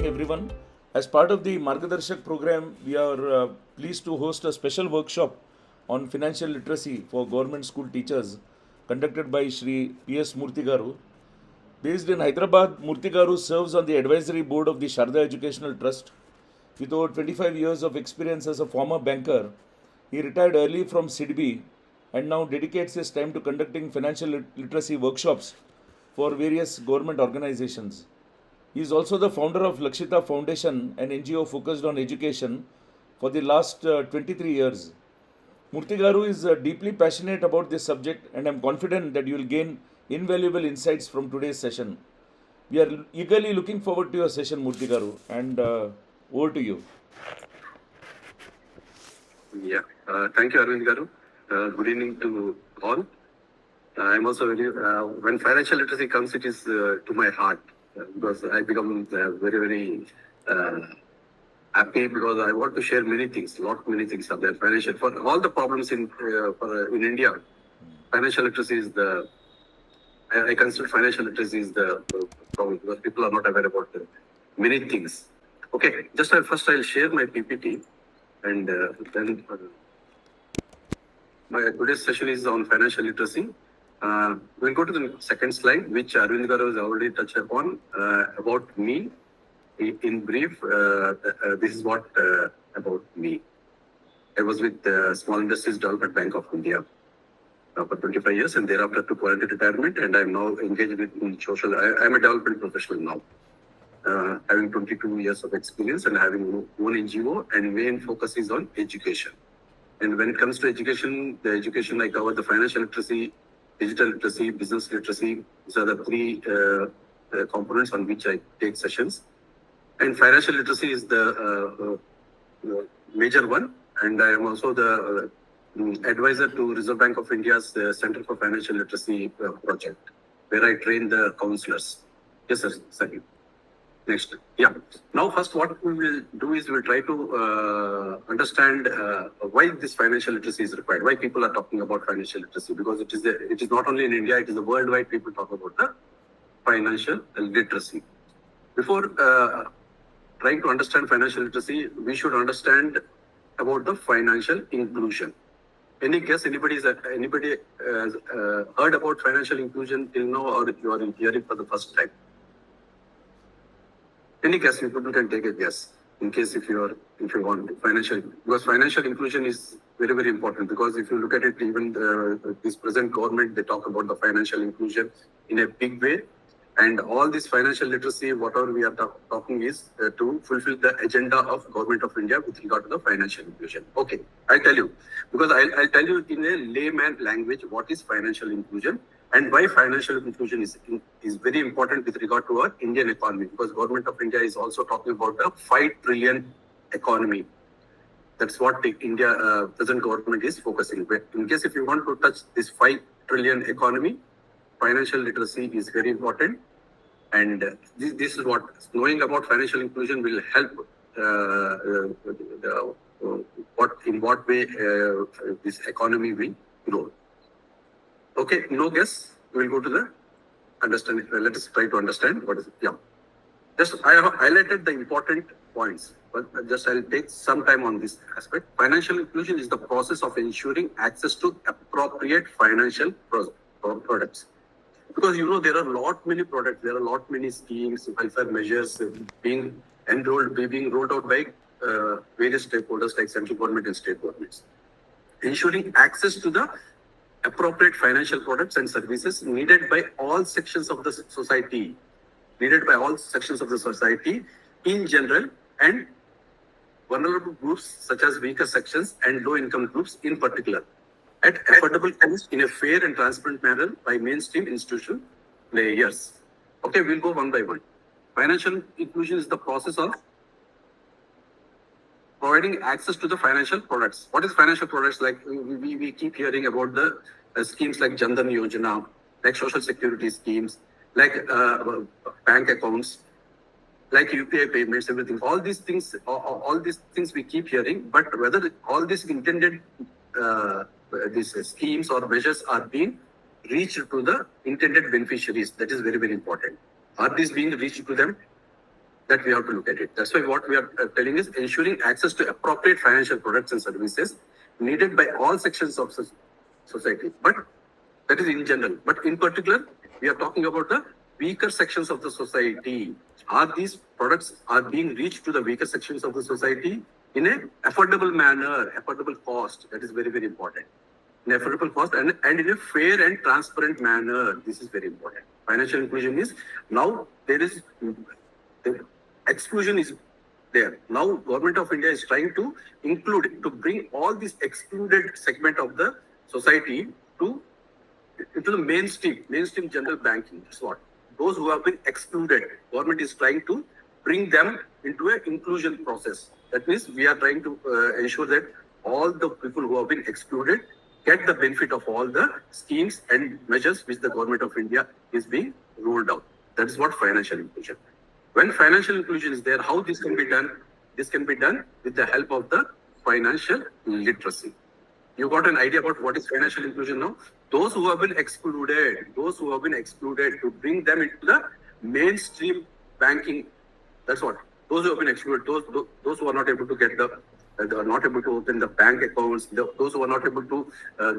morning, everyone. As part of the MargaDarshak Program, we are pleased to host a special workshop on financial literacy for government school teachers conducted by Shri P.S.Murthy garu. Based in Hyderabad, Murthy garu serves on the advisory board of the Sharada Educational Trust. With over 25 years of experience as a former banker, he retired early from SIDB and now dedicates his time to conducting financial literacy workshops for various government organizations. He is also the founder of Lakshita Foundation, an NGO focused on education for the last 23 years. Murthy garu is deeply passionate about this subject, and I am confident that you will gain invaluable insights from today's session. We are eagerly looking forward to your session, Murthy garu, and over to you. Thank you, Arvind Garu. Good evening to all. I'm also very, when financial literacy comes, it is to my heart because I become very happy because I want to share many things, many things are there. Financial, for all the problems in India, financial literacy is I consider financial literacy is the problem because people are not aware about many things. Okay, first I'll share my PPT and then my today's session is on financial literacy. We'll go to the second slide, which Arvind Garu has already touched upon about me. In brief, this is what about me. I was with Small Industries Development Bank of India for 25 years, and thereafter took voluntary retirement, and I'm now engaged in social. I'm a development professional now, having 22 years of experience and having one NGO, and main focus is on education. And when it comes to education, the education I cover the financial literacy, digital literacy, business literacy. These are the three components on which I take sessions. And financial literacy is the major one. And I am also the advisor to Reserve Bank of India's Center for Financial Literacy project, where I train the counselors. Yes, sir. Second. Next. Yeah. Now, first, what we will do is we will try to understand why this financial literacy is required. Why people are talking about financial literacy? Because it is not only in India; it is a worldwide. People talk about the financial literacy. Before trying to understand financial literacy, we should understand about the financial inclusion. Any guess? Anybody has heard about financial inclusion till now, or you are hearing for the first time? Any guess? People can take a guess in case if you want financial, because financial inclusion is very important. Because if you look at it, even this present government, they talk about the financial inclusion in a big way, and all this financial literacy, whatever we are talking is to fulfill the agenda of Government of India with regard to the financial inclusion. Okay, I'll tell you, because I'll tell you in a layman language what is financial inclusion. And why financial inclusion is very important with regard to our Indian economy, because Government of India is also talking about a 5 trillion economy. That's what the India present government is focusing. But in case if you want to touch this 5 trillion economy, financial literacy is very important. And this is what knowing about financial inclusion will help. In what way this economy will grow. Okay, no guess. We'll go to the understanding. Let us try to understand what is it. Yeah. Just I have highlighted the important points, but just I'll take some time on this aspect. Financial inclusion is the process of ensuring access to appropriate financial products. Because there are many products, there are many schemes, welfare measures being rolled out by various stakeholders like central government and state governments. Ensuring access to the appropriate financial products and services needed by all sections of the society, in general, and vulnerable groups such as weaker sections and low income groups in particular, at affordable cost in a fair and transparent manner by mainstream institutional players. Okay, we'll go one by one. Financial inclusion is the process of providing access to the financial products. What is financial products? Like we keep hearing about the schemes like Jan Dhan Yojana, like social security schemes, like bank accounts, like UPI payments, everything. All these things we keep hearing, but whether all these intended these schemes or measures are being reached to the intended beneficiaries, that is very important. Are these being reached to them? That we have to look at it. That's why what we are telling is ensuring access to appropriate financial products and services needed by all sections of society. But that is in general. But in particular, we are talking about the weaker sections of the society. Are these products are being reached to the weaker sections of the society in a affordable manner, affordable cost? That is very, very important. In affordable cost and in a fair and transparent manner. This is very important. Financial inclusion is now there is the exclusion is there. Now Government of India is trying to include, to bring all this excluded segment of the society to into the mainstream general banking. That's what. Those who have been excluded, government is trying to bring them into an inclusion process. That means we are trying to ensure that all the people who have been excluded get the benefit of all the schemes and measures which the Government of India is being rolled out. That is what financial inclusion. When financial inclusion is there, how this can be done? This can be done with the help of the financial literacy. You got an idea about what is financial inclusion now? Those who have been excluded, to bring them into the mainstream banking. That's what. Those who have been excluded, those who are not able to get they are not able to open the bank accounts, those who are not able to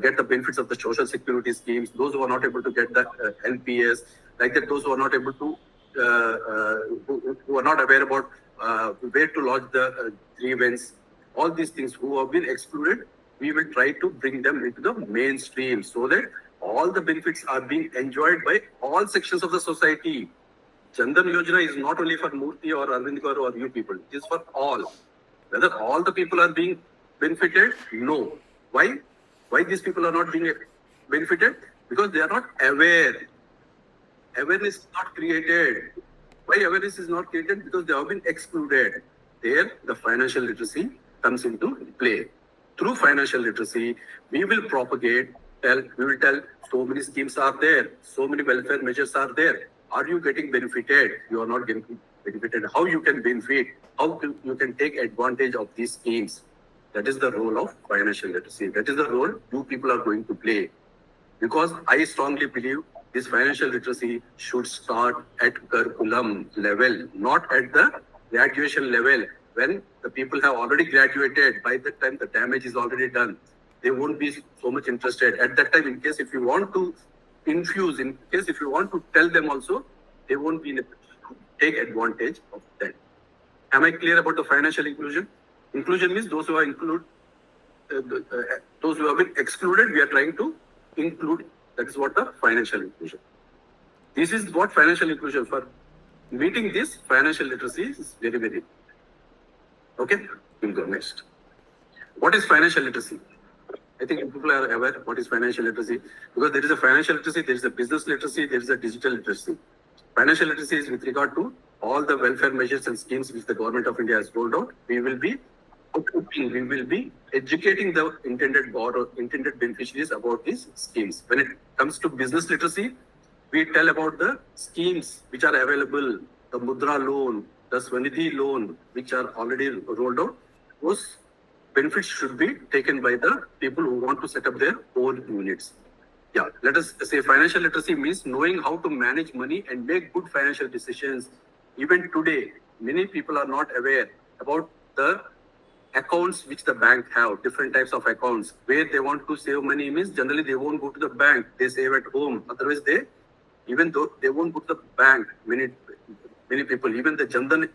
get the benefits of the social security schemes, those who are not able to get the NPS, like that, those who are not able to, who are not aware about where to lodge the grievance, all these things who have been excluded, we will try to bring them into the mainstream so that all the benefits are being enjoyed by all sections of the society. Jandan Yojana is not only for Murthy or Arvind Garu or you people. It is for all. Whether all the people are being benefited? No. Why? Why these people are not being benefited? Because they are not aware. Awareness is not created. Why awareness is not created? Because they have been excluded. There, the financial literacy comes into play. Through financial literacy, we will propagate, we will tell so many schemes are there, so many welfare measures are there. Are you getting benefited? You are not getting benefited. How you can benefit? How you can take advantage of these schemes? That is the role of financial literacy. That is the role you people are going to play. Because I strongly believe this financial literacy should start at curriculum level, not at the graduation level. When the people have already graduated, by that time the damage is already done. They won't be so much interested. At that time, in case if you want to infuse, in case if you want to tell them also, they won't be in a position to take advantage of that. Am I clear about the financial inclusion? Inclusion means those who are those who have been excluded, we are trying to include. That is what the financial inclusion. This is what financial inclusion for. Meeting this financial literacy is very, very important. Okay, we'll go next. What is financial literacy? I think people are aware what is financial literacy, because there is a financial literacy, there is a business literacy, there is a digital literacy. Financial literacy is with regard to all the welfare measures and schemes which the Government of India has rolled out. We will be educating the intended beneficiaries about these schemes. When it comes to business literacy, we tell about the schemes which are available, the Mudra loan, the Swanidhi loan, which are already rolled out. Those benefits should be taken by the people who want to set up their own units. Yeah, let us say financial literacy means knowing how to manage money and make good financial decisions. Even today, many people are not aware about the accounts which the bank have, different types of accounts. Where they want to save money means generally they won't go to the bank, they save at home. Otherwise, even though they won't go to the bank, many people, even the Jandan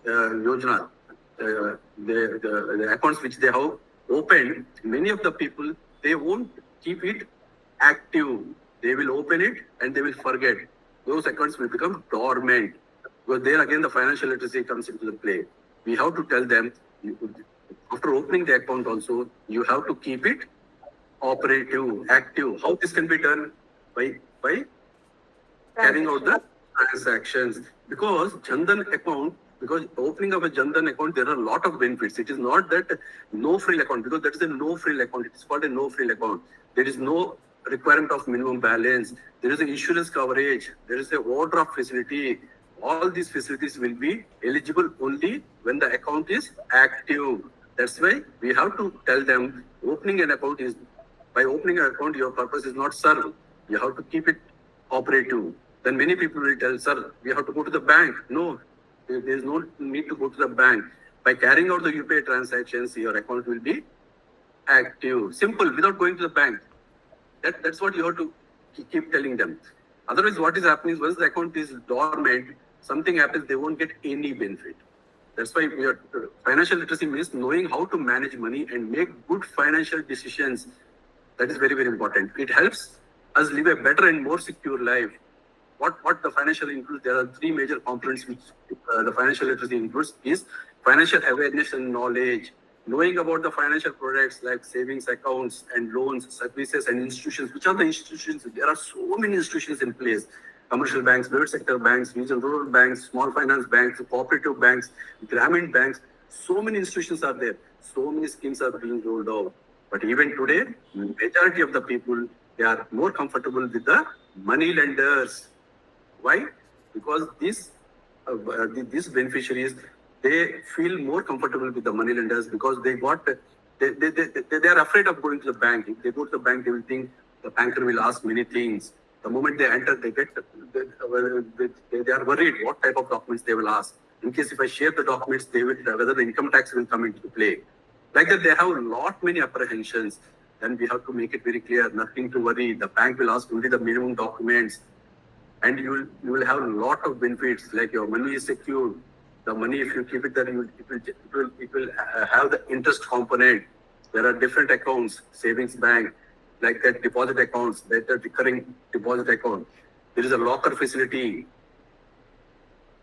Yojana, the accounts which they have opened, many of the people, they won't keep it active. They will open it and they will forget. Those accounts will become dormant. Because there again the financial literacy comes into the play. We have to tell them, after opening the account also, you have to keep it operative, active. How this can be done? By carrying out the transactions. Because Jandan account, because opening of a Jandan account, there are a lot of benefits. It is not that no frill account, because that is a no frill account. It is called a no frill account. There is no requirement of minimum balance. There is an insurance coverage. There is a overdraft facility. All these facilities will be eligible only when the account is active. That's why we have to tell them opening an account is, by opening an account, your purpose is not served. You have to keep it operative. Then many people will tell, sir, we have to go to the bank. No, There is no need to go to the bank. By carrying out the UPI transactions, your account will be active. Simple, without going to the bank. That's what you have to keep telling them. Otherwise, what is happening is once the account is dormant, something happens, they won't get any benefit. That's why we are, financial literacy means knowing how to manage money and make good financial decisions. That is very, very important. It helps us live a better and more secure life. What the financial includes, there are three major components which the financial literacy includes is financial awareness and knowledge, knowing about the financial products like savings accounts and loans, services and institutions. Which are the institutions? There are so many institutions in place. Commercial banks, private sector banks, regional rural banks, small finance banks, cooperative banks, Grameen banks. So many institutions are there. So many schemes are being rolled out. But even today, majority of the people, they are more comfortable with the money lenders. Why? Because these beneficiaries, they feel more comfortable with the money lenders because they are afraid of going to the bank. If they go to the bank, they will think the banker will ask many things. The moment they enter, they are worried what type of documents they will ask. In case if I share the documents, whether the income tax will come into play. Like that, they have a lot many apprehensions. Then we have to make it very clear, nothing to worry. The bank will ask only the minimum documents. And you will have a lot of benefits, like your money is secured. The money, if you keep it there, it will have the interest component. There are different accounts, savings bank, like that deposit accounts, that recurring deposit account. There is a locker facility.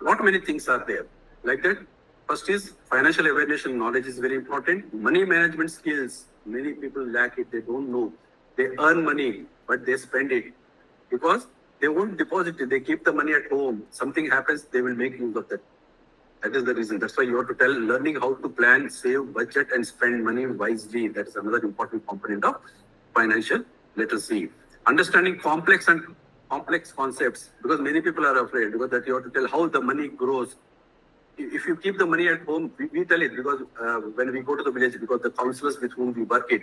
Not many things are there. Like that, first is financial awareness and knowledge is very important. Money management skills, many people lack it, they don't know. They earn money, but they spend it because they won't deposit it. They keep the money at home. Something happens, they will make use of that. That is the reason. That's why you have to tell learning how to plan, save, budget, and spend money wisely. That is another important component of financial literacy. Understanding complex concepts, because many people are afraid because that you have to tell how the money grows. If you keep the money at home, we tell it because when we go to the village, because the counselors with whom we work it,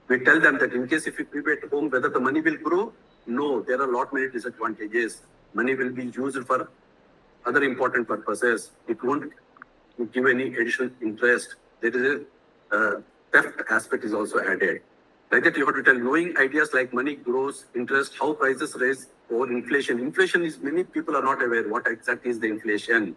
we tell them that in case if you keep it at home, whether the money will grow. No, there are a lot many disadvantages. Money will be used for other important purposes. It won't give any additional interest. There is a theft aspect is also added. Like that, you have to tell knowing ideas like money grows, interest, how prices rise, or inflation. Inflation is many people are not aware what exactly is the inflation,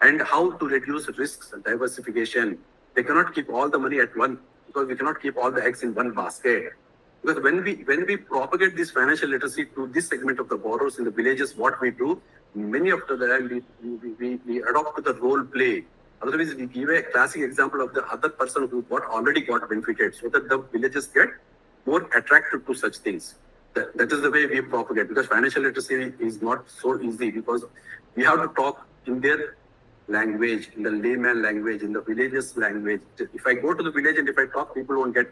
and how to reduce risks and diversification. They cannot keep all the money at one because we cannot keep all the eggs in one basket. Because when we propagate this financial literacy to this segment of the borrowers in the villages, what we do, many of the time we adopt to the role play. Otherwise, we give a classic example of the other person who already got benefited, so that the villages get more attracted to such things. That is the way we propagate. Because financial literacy is not so easy because we have to talk in their language, in the layman language, in the villages language. If I go to the village and if I talk, people won't get.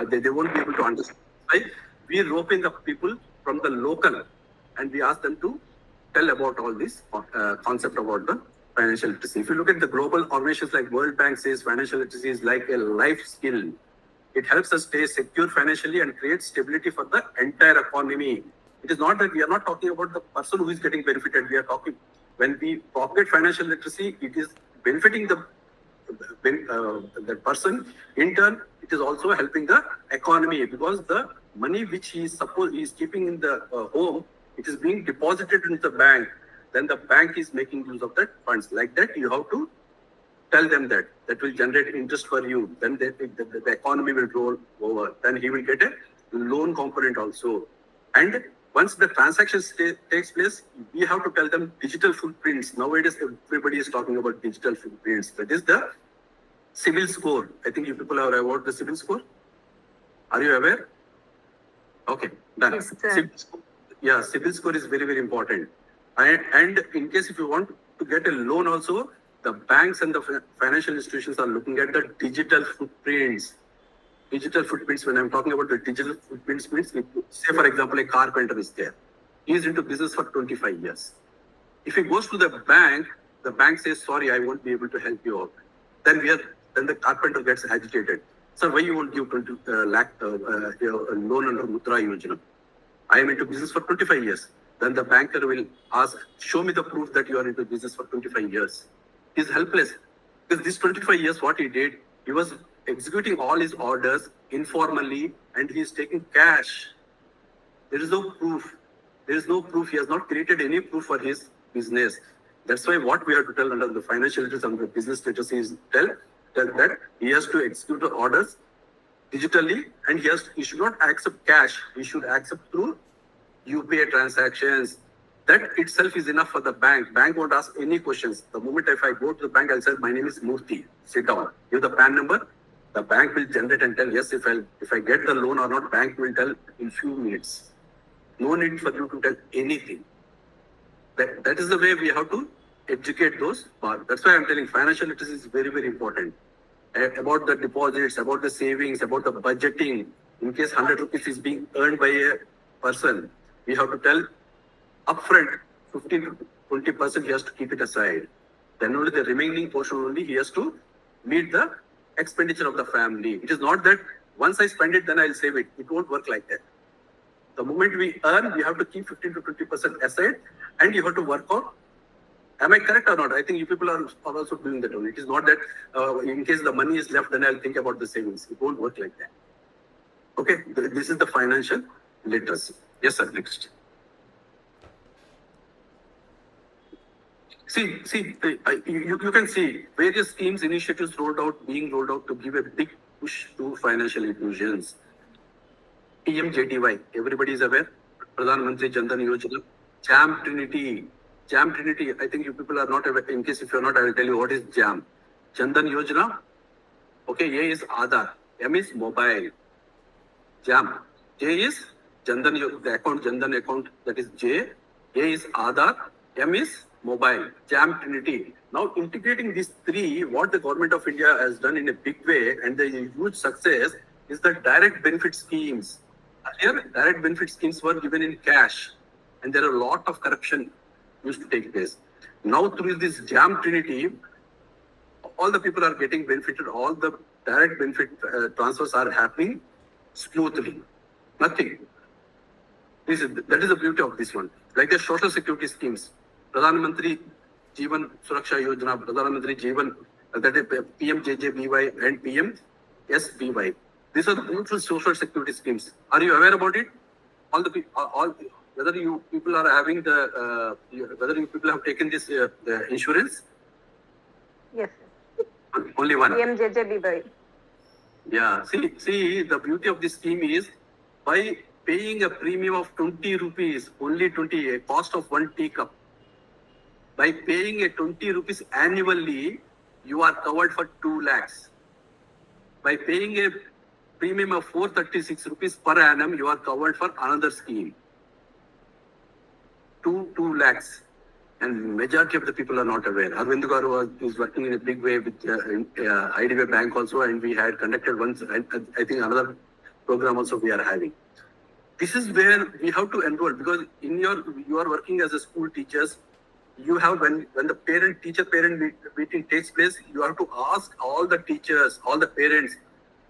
They won't be able to understand. Right? We rope in the people from the local and we ask them to tell about all this concept about the financial literacy. If you look at the global organizations like World Bank says financial literacy is like a life skill. It helps us stay secure financially and create stability for the entire economy. It is not that we are not talking about the person who is getting benefited. We are talking, when we propagate financial literacy, it is benefiting the person. In turn, it is also helping the economy because the money which he is keeping in the home, it is being deposited into the bank. Then the bank is making use of that funds. Like that, you have to tell them that will generate interest for you. Then the economy will roll over. Then he will get a loan component also. And once the transaction takes place, we have to tell them digital footprints. Nowadays, everybody is talking about digital footprints. That is the CIBIL score. I think you people are aware of the CIBIL score. Are you aware? Okay, done. Yes, sir. CIBIL score is very, very important. And in case if you want to get a loan also, the banks and the financial institutions are looking at the digital footprints. Digital footprints, when I'm talking about the digital footprints, means, say for example, a carpenter is there. He is into business for 25 years. If he goes to the bank says, sorry, I won't be able to help you out. Then the carpenter gets agitated. Sir, why you won't give 20 lakh loan under Mudra Yojana? I am into business for 25 years. then the banker will ask, show me the proof that you are into business for 25 years. He's helpless. Because this 25 years, what he did, he was executing all his orders informally and he is taking cash. There is no proof. There is no proof. He has not created any proof for his business. That's why what we have to tell under the financial literacy and the business literacy is tell that he has to execute the orders digitally and he should not accept cash. He should accept through UPI transactions. That itself is enough for the bank. Bank won't ask any questions. The moment if I go to the bank, I'll say, my name is Murthy. Sit down. Give the PAN number. The bank will generate and tell, yes, if I get the loan or not, bank will tell in few minutes. No need for you to tell anything. That is the way we have to educate those parts. That's why I'm telling financial literacy is very, very important. About the deposits, about the savings, about the budgeting. In case 100 rupees is being earned by a person, we have to tell upfront 15 to 20% he has to keep it aside. Then only the remaining portion only he has to meet the expenditure of the family. It is not that once I spend it, then I'll save it. It won't work like that. The moment we earn, we have to keep 15 to 20% aside and you have to work on. Am I correct or not? I think you people are also doing that only. It is not that in case the money is left, then I'll think about the savings. It won't work like that. Okay, this is the financial literacy. Yes, sir, next. See, you can see various schemes, initiatives being rolled out to give a big push to financial inclusions. PMJDY, everybody is aware. Pradhan Mantri Jan Dhan Yojana. JAM Trinity, I think you people are not aware. In case if you're not, I will tell you what is JAM. Jan Dhan Yojana. Okay, A is Aadhaar. M is mobile. JAM. J is Jan Dhan, the account, Jan Dhan account, that is J. A is Aadhaar. M is mobile. JAM Trinity. Now integrating these three, what the government of India has done in a big way and the huge success is the direct benefit schemes. Earlier, direct benefit schemes were given in cash and there are a lot of corruption used to take place. Now through this JAM Trinity, all the people are getting benefited, all the direct benefit transfers are happening smoothly. Nothing. That is the beauty of this one. Like the social security schemes, Pradhan Mantri Jeevan Suraksha Yojana, Pradhan Mantri Jeevan, that is PMJJBY and PMSBY. These are the beautiful social security schemes. Are you aware about it? Whether you people are having whether you people have taken this insurance? Yes. Only one. PMJJBY. Yeah. See, the beauty of this scheme is by paying a premium of 20 rupees, only 20, a cost of 1 teacup. By paying a 20 rupees annually, you are covered for 2 lakhs. By paying a premium of 436 rupees per annum, you are covered for another scheme. 2 lakhs. And majority of the people are not aware. Arvind Garu is working in a big way with IDBI Bank also, and we had conducted once, and I think another program also we are having. This is where we have to enroll, because you are working as a school teachers. You have when the teacher-parent meeting takes place, you have to ask all the teachers, all the parents,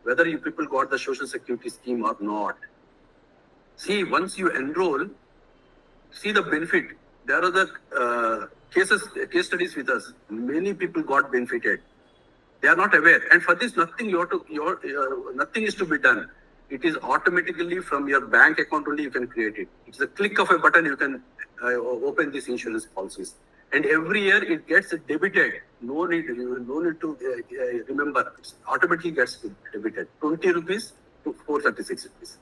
whether you people got the social security scheme or not. See, once you enroll, see the benefit. There are the case studies with us. Many people got benefited. They are not aware, and for this, nothing nothing is to be done. It is automatically from your bank account only you can create it. It's a click of a button you can open these insurance policies, and every year it gets debited. No need to remember. It automatically gets debited. 20 rupees to 436 rupees.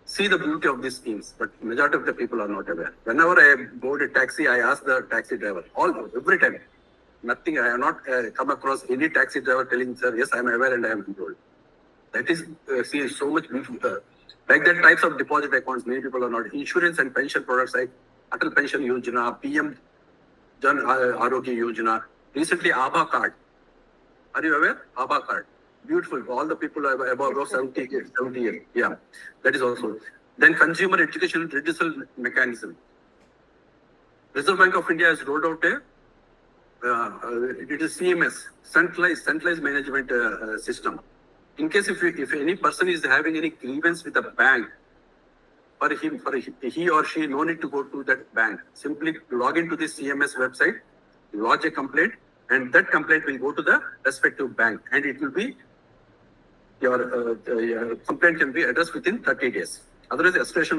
See the beauty of these schemes, but majority of the people are not aware. Whenever I board a taxi, I ask the taxi driver, every time. Nothing, I have not come across any taxi driver telling, sir, yes, I am aware and I am enrolled. That is, see, so much beautiful. Like that types of deposit accounts, many people are not. Insurance and pension products like Atal Pension Yojana, PM Jan Arogya Yojana. Recently, ABHA card. Are you aware? ABHA card. Beautiful. All the people are above 70 years. Yeah, that is also. Then consumer education redressal mechanism. Reserve Bank of India has rolled out it is CMS, centralized management system. In case if any person is having any grievance with the bank, he or she, no need to go to that bank. Simply log into the CMS website, lodge a complaint, and that complaint will go to the respective bank, and it will be your complaint can be addressed within 30 days. Otherwise, the escalation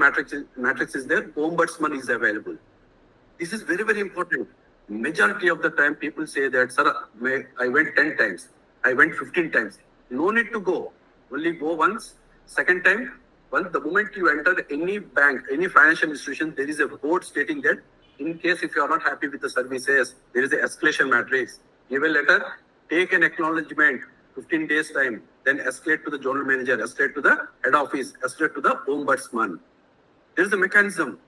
matrix is there. Ombudsman is available. This is very, very important. Majority of the time, people say that, sir, I went 10 times. I went 15 times. No need to go. Only go once. Second time, well, the moment you enter any bank, any financial institution, there is a board stating that in case if you are not happy with the services, there is an escalation matrix. Give a letter, take an acknowledgement, 15 days time, then escalate to the general manager, escalate to the head office, escalate to the ombudsman. There is a mechanism.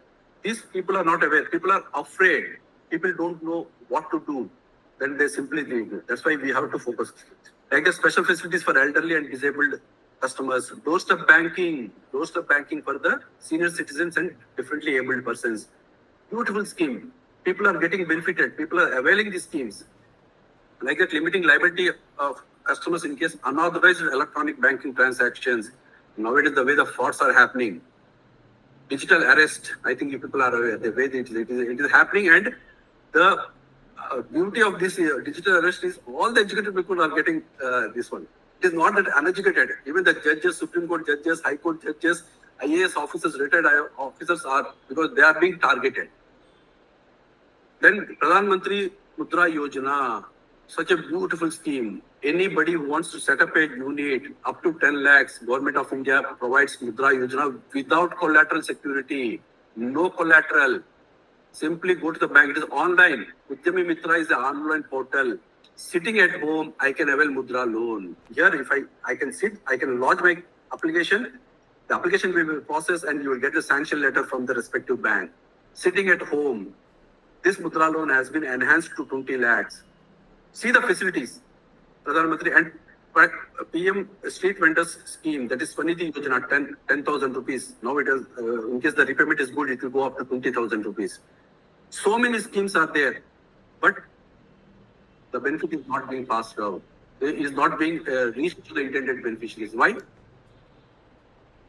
These people are not aware. People are afraid. People don't know what to do. Then they simply leave. That's why we have to focus. Like the special facilities for elderly and disabled customers, doorstep banking for the senior citizens and differently abled persons. Beautiful scheme. People are getting benefited. People are availing these schemes. Like that, limiting liability of customers in case unauthorized electronic banking transactions. Nowadays, the way the frauds are happening. Digital arrest, I think you people are aware, the way it is happening, and the beauty of this digital arrest is all the educated people are getting this one. It is not that uneducated. Even the judges, Supreme Court judges, High Court judges, IAS officers, retired officers are, because they are being targeted. Then Pradhan Mantri Mudra Yojana, such a beautiful scheme. Anybody who wants to set up a unit up to 10 lakhs, Government of India provides Mudra Yojana without collateral security, no collateral. Simply go to the bank. It is online. Udyami Mitra is the online portal. Sitting at home, I can avail Mudra loan. Here, if I can sit, I can lodge my application. The application will be processed and you will get a sanction letter from the respective bank. Sitting at home, this Mudra loan has been enhanced to 20 lakhs. See the facilities. Pradhan Mantri and PM Street Vendors Scheme, that is Swanidhi Yojana, 10,000 rupees. Now it is, in case the repayment is good, it will go up to 20,000 rupees. So many schemes are there, but the benefit is not being passed out. It is not being reached to the intended beneficiaries. Why?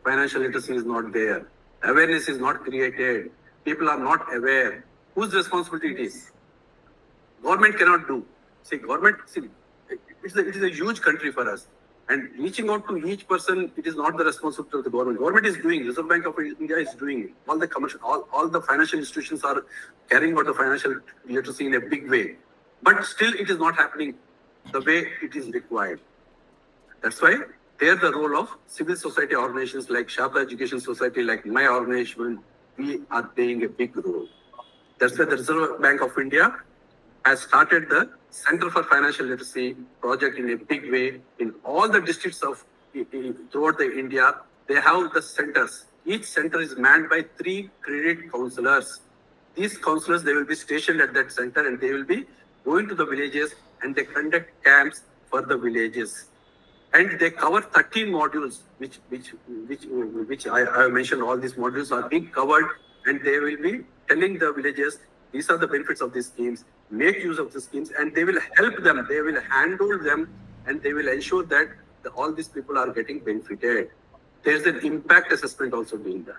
Financial literacy is not there. Awareness is not created. People are not aware. Whose responsibility it is? Government cannot do. It is a huge country for us. And reaching out to each person, it is not the responsibility of the government. Government is doing, Reserve Bank of India is doing. All the commercial, all the financial institutions are carrying out the financial literacy in a big way. But still, it is not happening the way it is required. That's why there the role of civil society organizations like Sharada Educational Society, like my organization, we are playing a big role. That's why the Reserve Bank of India has started the Center for Financial Literacy project in a big way in all the districts of throughout the India. They have the centers. Each center is manned by 3 credit counselors. These counselors, they will be stationed at that center and they will be going to the villages and they conduct camps for the villages. And they cover 13 modules, which I have mentioned. All these modules are being covered, and they will be telling the villages these are the benefits of these schemes. Make use of the schemes, and they will help them. They will handle them, and they will ensure that all these people are getting benefited. There is an impact assessment also being done.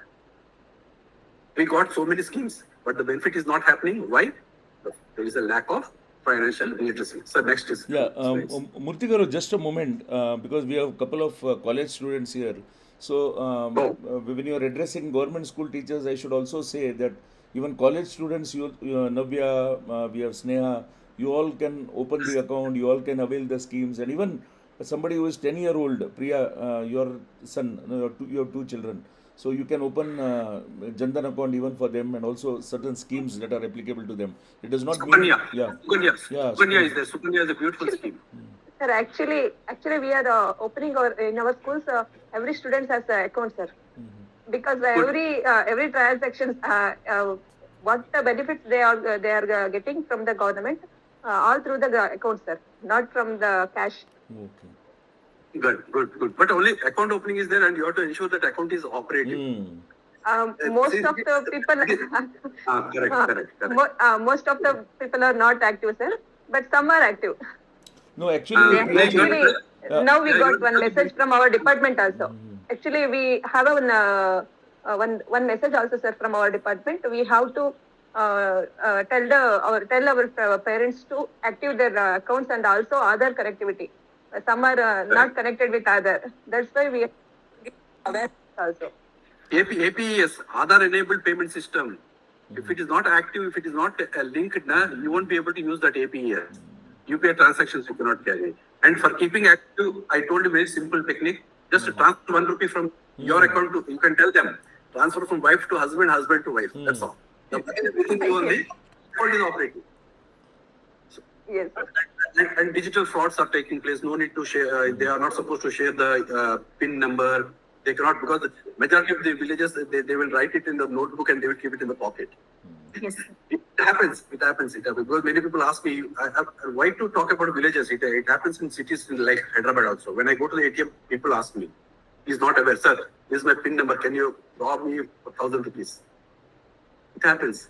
We got so many schemes, but the benefit is not happening. Why? There is a lack of financial literacy. So next is Murthy garu, just a moment, because we have a couple of college students here. So when you are addressing government school teachers, I should also say that even college students, Navya, we have Sneha, you all can open the account, you all can avail the schemes, and even somebody who is 10-year-old, Priya, your son, you have 2 children. So you can open Jandan account even for them, and also certain schemes that are applicable to them. It does not mean... Sukanya is there. Sukanya is a beautiful scheme. Sir, actually we are opening in our schools, every student has an account, sir. Because every transaction, what the benefits they are getting from the government, all through the account, sir, not from the cash. Okay. Good. But only account opening is there, and you have to ensure that account is operating. Most of the people, correct. Most of the people are not active, sir, but some are active. No, actually, now we got one message from our department also. Actually, we have one message also, sir, from our department. We have to tell our parents to active their accounts and also other connectivity. Some are not connected with other. That's why we are also. APES, Aadhaar enabled payment system. If it is not active, if it is not linked, you won't be able to use that APES. UPI transactions you cannot carry. And for keeping active, I told you very simple technique. Just transfer 1 rupee from your account to, you can tell them, transfer from wife to husband, husband to wife. That's all. Everything you only, account is operating. Yes. And digital frauds are taking place. No need to share. They are not supposed to share the PIN number. They cannot, because the majority of the villages, they will write it in the notebook and they will keep it in the pocket. Yes. It happens. Because many people ask me, why to talk about villages? It happens in cities like Hyderabad also. When I go to the ATM, people ask me, he's not aware, sir, this is my PIN number. Can you rob me for 1,000 rupees? It happens.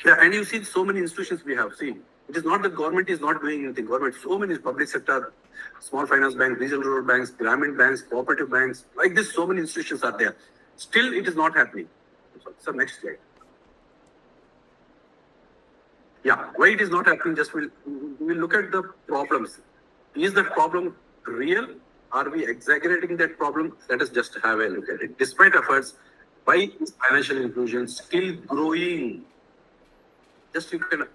Yeah, and you see so many institutions we have. See, it is not that government is not doing anything. Government, so many public sector, small finance banks, regional rural banks, Grameen banks, cooperative banks, like this, so many institutions are there. Still, it is not happening. So next slide. Yeah, why it is not happening? Just we'll look at the problems. Is that problem real? Are we exaggerating that problem? Let us just have a look at it. Despite efforts, why is financial inclusion still growing? Just you can,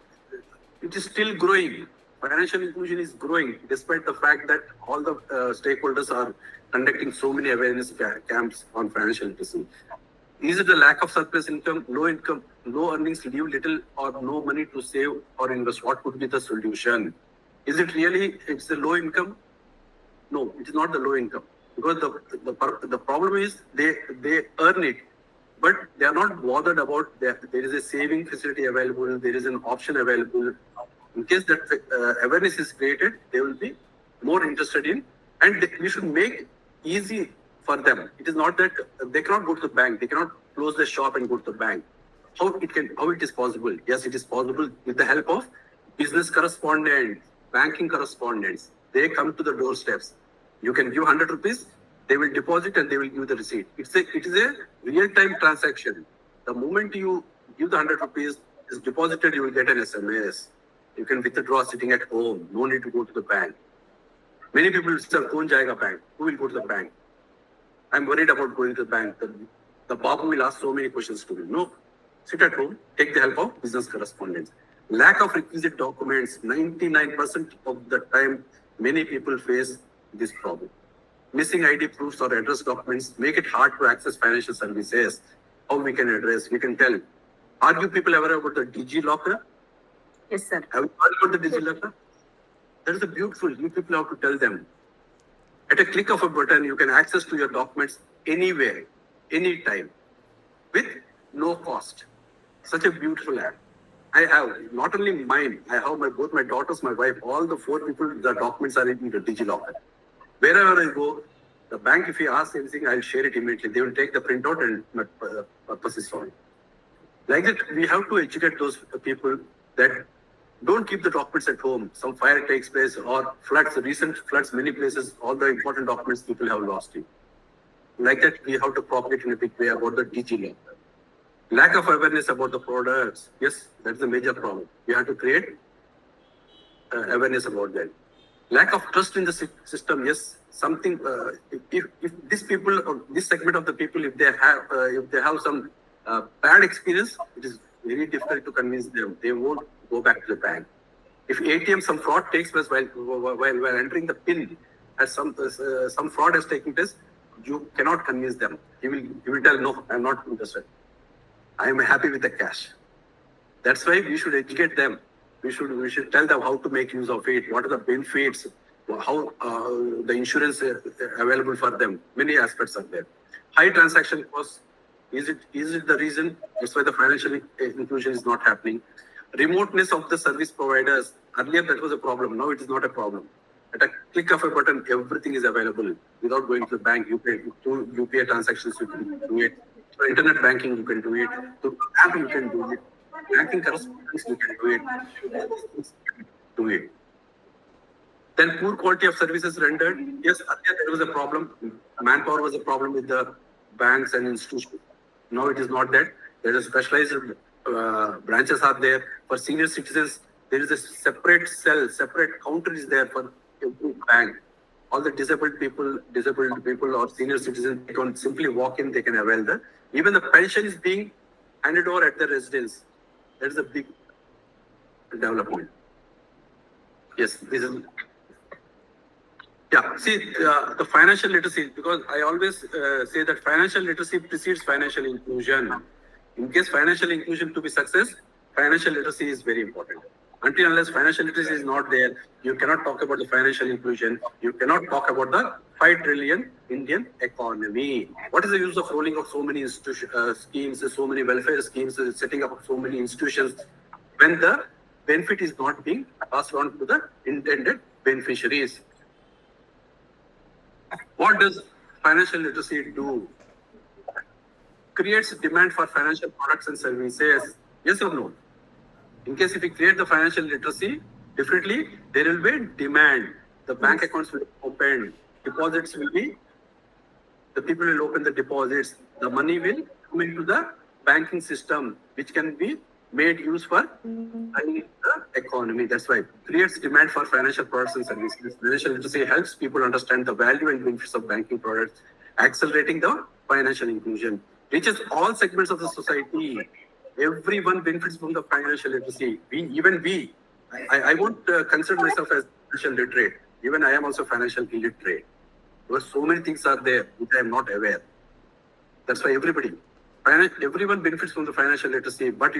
it is still growing. Financial inclusion is growing despite the fact that all the stakeholders are conducting so many awareness camps on financial literacy. Is it a lack of surplus income, low earnings, leave little or no money to save or invest? What could be the solution? Is it really, it's the low income? No, it is not the low income. Because the problem is they earn it, but they are not bothered about there is a saving facility available, there is an option available. In case that awareness is created, they will be more interested in, and we should make easy for them. It is not that they cannot go to the bank, they cannot close their shop and go to the bank. How it is possible? Yes, it is possible with the help of business correspondents, banking correspondents. They come to the doorsteps. You can give 100 rupees, they will deposit and they will give the receipt. It is a real-time transaction. The moment you give the 100 rupees is deposited, you will get an SMS. You can withdraw sitting at home. No need to go to the bank. Many people say, "Kaun jayega bank? Who will go to the bank? I'm worried about going to the bank." The Babu will ask so many questions to me. No, sit at home, take the help of business correspondents. Lack of requisite documents, 99% of the time, many people face this problem. Missing ID proofs or address documents make it hard to access financial services. How we can address, we can tell. Are you people aware about the DigiLocker? Yes, sir. Have you heard about the DigiLocker? That is a beautiful, you people have to tell them. At a click of a button, you can access to your documents anywhere, anytime, with no cost. Such a beautiful app. I have not only mine, I have both my daughters, my wife, all the 4 people, the documents are in the DigiLocker. Wherever I go, the bank, if you ask anything, I'll share it immediately. They will take the printout and my purpose is solved. Like that, we have to educate those people that don't keep the documents at home. Some fire takes place or floods, recent floods, many places, all the important documents people have lost it. Like that, we have to propagate in a big way about the DigiLocker. Lack of awareness about the products. Yes, that's the major problem. We have to create awareness about that. Lack of trust in the system. Yes, something. If these people, or this segment of the people, if they have some bad experience, it is very difficult to convince them. They won't go back to the bank. If ATM, some fraud takes place while entering the PIN, as some fraud has taken place, you cannot convince them. He will tell, no, I'm not interested. I am happy with the cash. That's why we should educate them. We should tell them how to make use of it. What are the benefits? How the insurance available for them? Many aspects are there. High transaction costs. Is it the reason? That's why the financial inclusion is not happening. Remoteness of the service providers. Earlier that was a problem. Now it is not a problem. At a click of a button, everything is available without going to the bank. Through UPI transactions, you can do it. Through internet banking, you can do it. Through app, you can do it. Banking correspondence, you can do it. Then poor quality of services rendered. Yes, earlier there was a problem. Manpower was a problem with the banks and institutions. Now it is not that. There is specialized branches are there for senior citizens. There is a separate cell, separate counter is there for every bank. All the disabled people or senior citizens, they can simply walk in, they can avail that. Even the pension is being handed over at the residence. That is a big development. Yes, this is. Yeah, see, the financial literacy, because I always say that financial literacy precedes financial inclusion. In case financial inclusion to be success, financial literacy is very important. Until unless financial literacy is not there, you cannot talk about the financial inclusion. You cannot talk about the 5 trillion Indian economy. What is the use of rolling out so many schemes, so many welfare schemes, setting up so many institutions, when the benefit is not being passed on to the intended beneficiaries? What does financial literacy do? Creates demand for financial products and services. Yes or no? In case if we create the financial literacy, definitely there will be demand. The bank accounts will be opened. Deposits will be, the people will open the deposits. The money will come into the banking system, which can be made use for running the economy. That's why it creates demand for financial products and services. Financial literacy helps people understand the value and benefits of banking products, accelerating the financial inclusion. Reaches all segments of the society. Everyone benefits from the financial literacy. I won't consider myself as financial literate. Even I am also financial illiterate. Because so many things are there which I am not aware. That's why everyone benefits from the financial literacy, but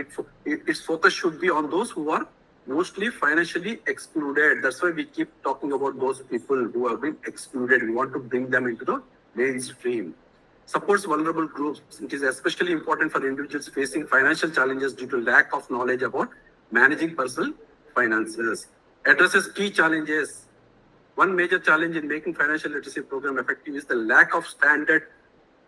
its focus should be on those who are mostly financially excluded. That's why we keep talking about those people who have been excluded. We want to bring them into the mainstream. Supports vulnerable groups. It is especially important for individuals facing financial challenges due to lack of knowledge about managing personal finances. Addresses key challenges. One major challenge in making financial literacy program effective is the lack of standard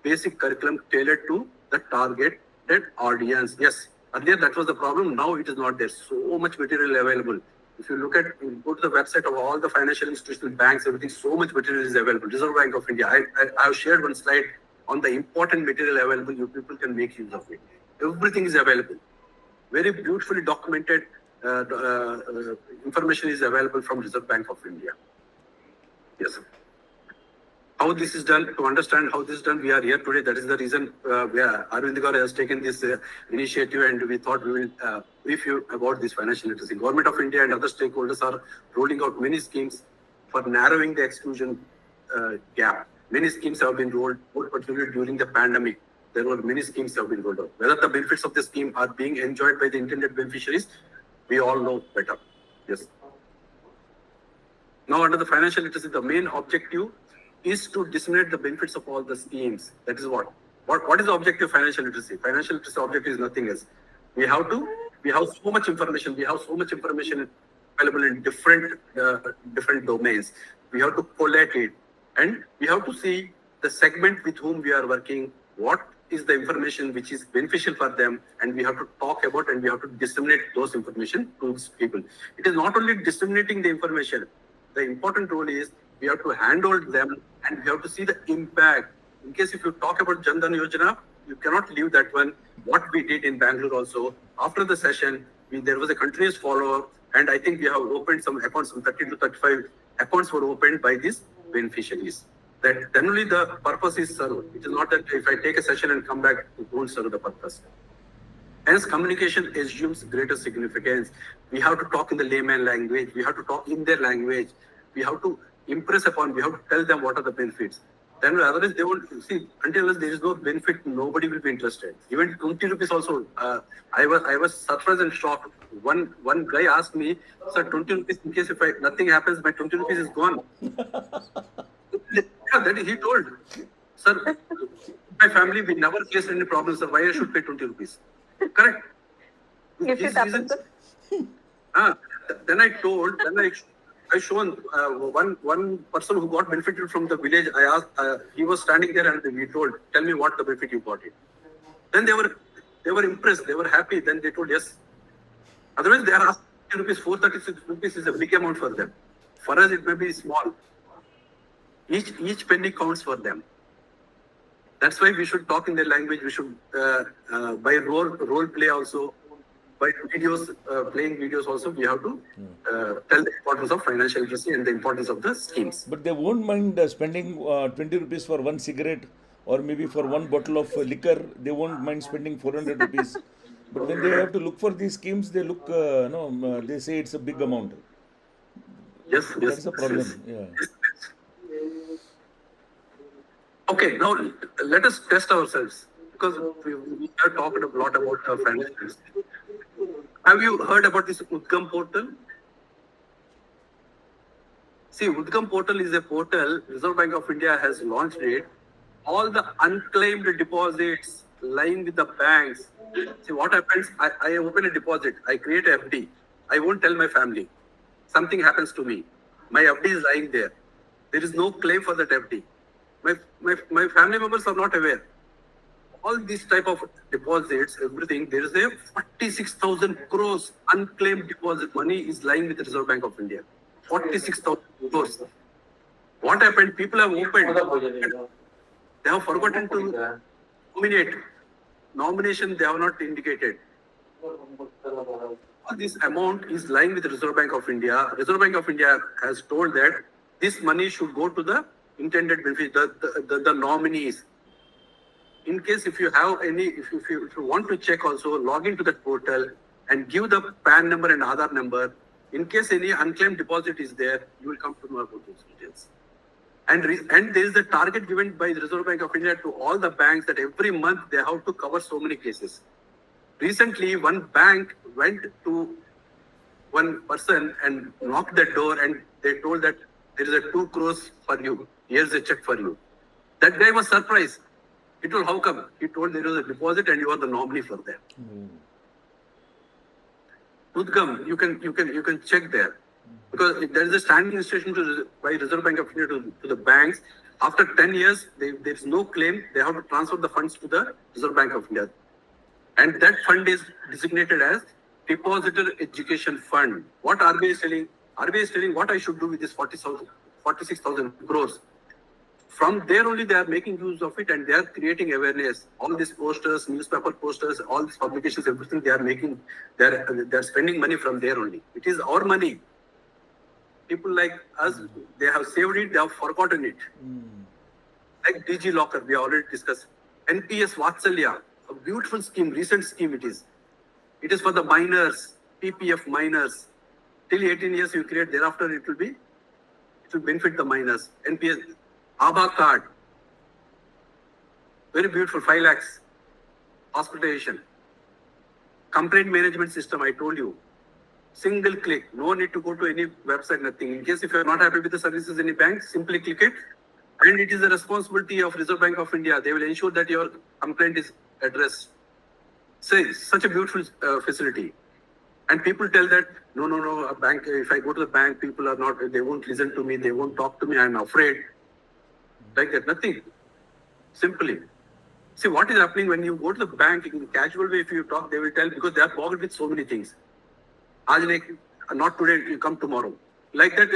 basic curriculum tailored to the targeted audience. Yes, earlier that was the problem. Now it is not there. So much material available. If you look at, go to the website of all the financial institutions, banks, everything, so much material is available. Reserve Bank of India. I have shared one slide on the important material available. You people can make use of it. Everything is available. Very beautifully documented information is available from Reserve Bank of India. Yes. How this is done, to understand how this is done, we are here today. That is the reason Arvind Garu has taken this initiative, and we thought we will brief you about this financial literacy. Government of India and other stakeholders are rolling out many schemes for narrowing the exclusion gap. Many schemes have been rolled, more particularly during the pandemic. There were many schemes have been rolled out. Whether the benefits of the scheme are being enjoyed by the intended beneficiaries, we all know better. Yes. Now, under the financial literacy, the main objective is to disseminate the benefits of all the schemes. That is what is the objective of financial literacy? Financial literacy objective is nothing else. We have so much information. We have so much information available in different domains. We have to collect it, and we have to see the segment with whom we are working, what is the information which is beneficial for them, and we have to talk about and we have to disseminate those information to people. It is not only disseminating the information. The important role is we have to handhold them and we have to see the impact. In case if you talk about Jan Dhan Yojana, you cannot leave that one. What we did in Bangalore also, after the session, there was a continuous follow-up, and I think we have opened some accounts, some 30 to 35 accounts were opened by these beneficiaries. That then only the purpose is served. It is not that if I take a session and come back, it won't serve the purpose. Hence, communication assumes greater significance. We have to talk in the layman language. We have to talk in their language. We have to impress upon, we have to tell them what are the benefits. Then otherwise they won't see, until there is no benefit, nobody will be interested. Even 20 rupees also, I was surprised and shocked. One guy asked me, sir, 20 rupees, in case if nothing happens, my 20 rupees is gone. Yeah, that he told, sir, my family, we never faced any problems, sir. Why I should pay 20 rupees? Correct. If it happens, then I shown one person who got benefited from the village. I asked, he was standing there and we told, tell me what the benefit you got it. Then they were impressed, they were happy. Then they told yes. Otherwise, they are asking rupees, 436 rupees is a big amount for them. For us, it may be small. Each penny counts for them. That's why we should talk in their language. We should by role play also, by videos, playing videos also. We have to tell the importance of financial literacy and the importance of the schemes. But they won't mind spending 20 rupees for one cigarette or maybe for one bottle of liquor. They won't mind spending 400 rupees. But when they have to look for these schemes, they look, no, they say it's a big amount. Yes, yes, That's the yes, problem. yes. Yeah. Okay, now let us test ourselves because we have talked a lot about financial literacy. Have you heard about this Udgam portal? See, Udgam portal is a portal. Reserve Bank of India has launched it. All the unclaimed deposits lying with the banks. See, what happens? I open a deposit. I create a FD. I won't tell my family. Something happens to me. My FD is lying there. There is no claim for that FD. My family members are not aware. All these type of deposits, everything, there is a 46,000 crores unclaimed deposit money is lying with the Reserve Bank of India. 46,000 crores. What happened? People have opened. They have forgotten to nominate. Nomination they have not indicated. All this amount is lying with the Reserve Bank of India. Reserve Bank of India has told that this money should go to the intended benefit, the nominees. In case if you have any, if you want to check also, log into that portal and give the PAN number and Aadhaar number. In case any unclaimed deposit is there, you will come to know about those details. And there is a target given by the Reserve Bank of India to all the banks that every month they have to cover so many cases. Recently, one bank went to one person and knocked the door and they told that there is a 2 crores for you. Here's a check for you. That guy was surprised. He told, how come? He told there is a deposit and you are the nominee for that. Udgam, you can check there. Because there is a standing instruction by Reserve Bank of India to the banks. After 10 years, there is no claim. They have to transfer the funds to the Reserve Bank of India. And that fund is designated as Depositor Education Fund. What RBI is telling? RBI is telling what I should do with this 46,000 crores. From there only they are making use of it and they are creating awareness. All these posters, newspaper posters, all these publications, everything they are making, they are spending money from there only. It is our money. People like us, they have saved it, they have forgotten it. Like DG Locker, we already discussed. NPS Vatsalya, a beautiful scheme, recent scheme it is. It is for the minors, PPF minors. Till 18 years you create, thereafter it will benefit the minors. NPS, ABA card, very beautiful, 5 lakhs. Hospitalization. Complaint management system, I told you. Single click, no need to go to any website, nothing. In case if you're not happy with the services in a bank, simply click it. And it is the responsibility of Reserve Bank of India. They will ensure that your complaint is addressed. Say, such a beautiful facility. And people tell that, no, a bank, if I go to the bank, people are not, they won't listen to me, they won't talk to me, I'm afraid. Like that, nothing. Simply. See, what is happening when you go to the bank in a casual way, if you talk, they will tell, because they are bogged with so many things. Not today, you come tomorrow. Like that,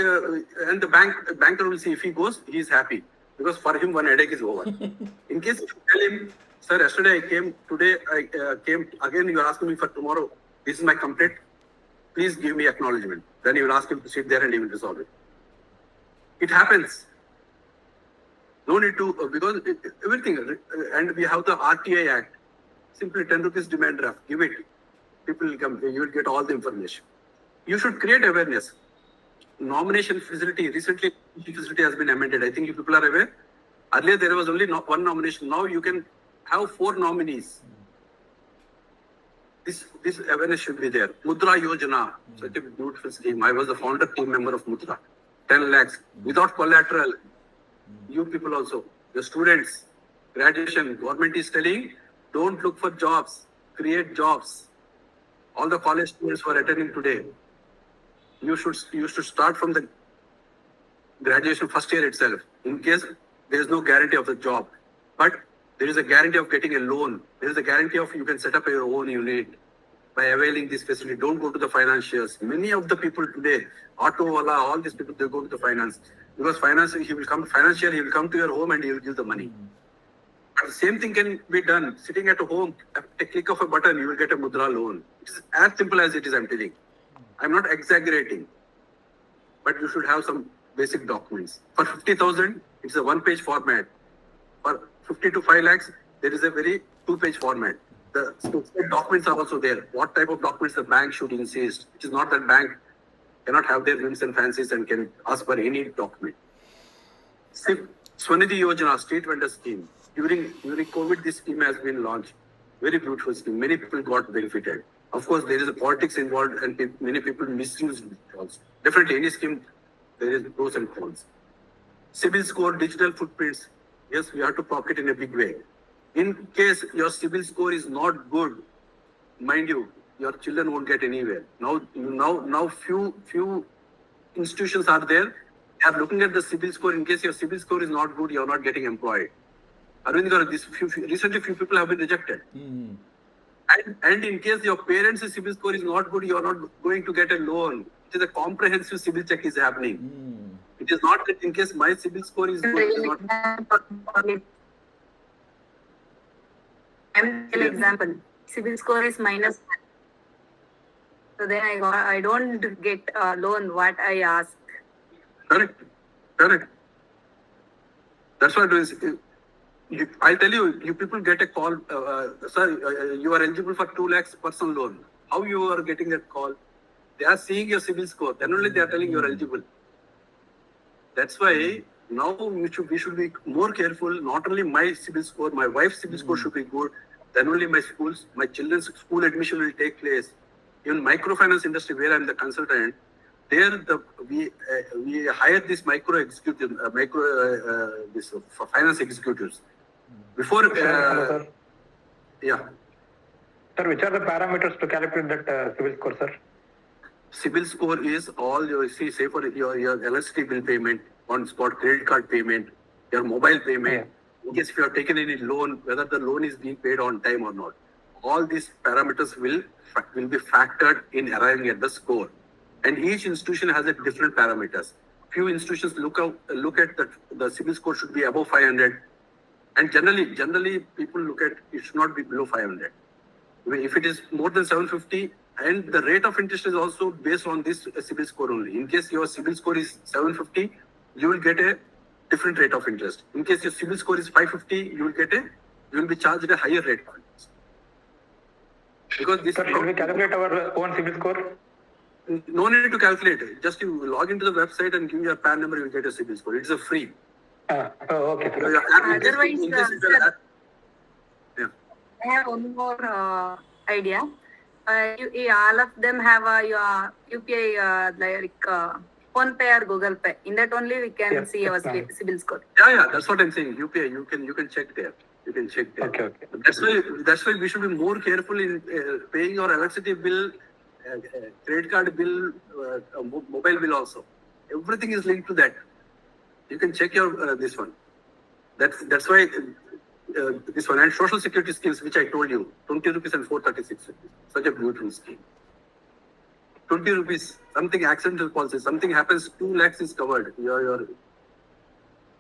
and the banker will see if he goes, he is happy. Because for him, one headache is over. In case you tell him, sir, yesterday I came, today I came, again you are asking me for tomorrow, this is my complaint, please give me acknowledgement. Then you will ask him to sit there and he will resolve it. It happens. No need to, because everything, and we have the RTI Act. Simply 10 rupees demand draft, give it. People will come, you will get all the information. You should create awareness. Nomination facility, recently facility has been amended. I think you people are aware. Earlier there was only one nomination. Now you can have 4 nominees. This awareness should be there. Mudra Yojana, such a beautiful scheme. I was the founder team member of Mudra. 10 lakhs without collateral. You people also, the students, graduation, government is telling, don't look for jobs, create jobs. All the college students who are attending today, you should start from the graduation first year itself. In case there is no guarantee of the job, but there is a guarantee of getting a loan. There is a guarantee of you can set up your own unit by availing this facility. Don't go to the financiers. Many of the people today, auto wala, all these people, they go to the finance. Because financier, he will come to your home and he will give the money. But the same thing can be done sitting at home. At a click of a button, you will get a mudra loan. It's as simple as it is. I'm telling. I'm not exaggerating. But you should have some basic documents. For 50,000, it's a one-page format. For 50 to 5 lakhs, there is a very two-page format. The specific documents are also there. What type of documents the bank should insist? It is not that bank cannot have their whims and fancies and can ask for any document. Swanidhi Yojana, state vendor scheme. During COVID, this scheme has been launched. Very beautiful scheme. Many people got benefited. Of course, there is a politics involved and many people misuse it also. Definitely, any scheme, there is pros and cons. CIBIL score, digital footprints. Yes, we have to pocket in a big way. In case your CIBIL score is not good, mind you, your children won't get anywhere. Now, few institutions are there. They are looking at the CIBIL score. In case your CIBIL score is not good, you are not getting employed. Arvind Garu, recently few people have been rejected. Mm-hmm. And in case your parents' CIBIL score is not good, you are not going to get a loan. It is a comprehensive CIBIL check is happening. Mm. It is not that in case my CIBIL score is good. It is not. An example, CIBIL score is minus. So then I don't get a loan what I ask. Correct. That's what it is. I'll tell you, you people get a call, sir, you are eligible for 2 lakhs personal loan. How you are getting that call? They are seeing your CIBIL score. Then only they are telling you are eligible. That's why now we should be more careful. Not only my CIBIL score, my wife's CIBIL score should be good. Then only my children's school admission will take place. Even microfinance industry, where I'm the consultant, there we hire this micro executive, for finance executives. Before, Hello, sir. Yeah. Sir, which are the parameters to calculate that CIBIL score, sir? CIBIL score is all your, say for your electricity bill payment, on-spot credit card payment, your mobile payment, in case if you have taken any loan, whether the loan is being paid on time or not. All these parameters will be factored in arriving at the score. And each institution has a different parameters. Few institutions look at the CIBIL score should be above 500. And generally people look at it should not be below 500. If it is more than 750, and the rate of interest is also based on this CIBIL score only. In case your CIBIL score is 750, you will get a different rate of interest. In case your CIBIL score is 550, you will be charged a higher rate of interest. Because this. Sir, should we calculate our own CIBIL score? No need to calculate it. Just you log into the website and give your PAN number, you will get a CIBIL score. It's a free. Okay. Otherwise, yeah. I have one more idea. All of them have your UPI like Phone Pay or Google Pay. In that only we can see our CIBIL score. Yeah. That's what I'm saying. UPI, you can check there. You can check there. Okay. That's why we should be more careful in paying your electricity bill, credit card bill, mobile bill also. Everything is linked to that. You can check your this one. That's why this one and social security schemes, which I told you, 20 rupees and 436 rupees. Such a beautiful scheme. 20 rupees, something accidental policy, something happens, 2 lakhs is covered.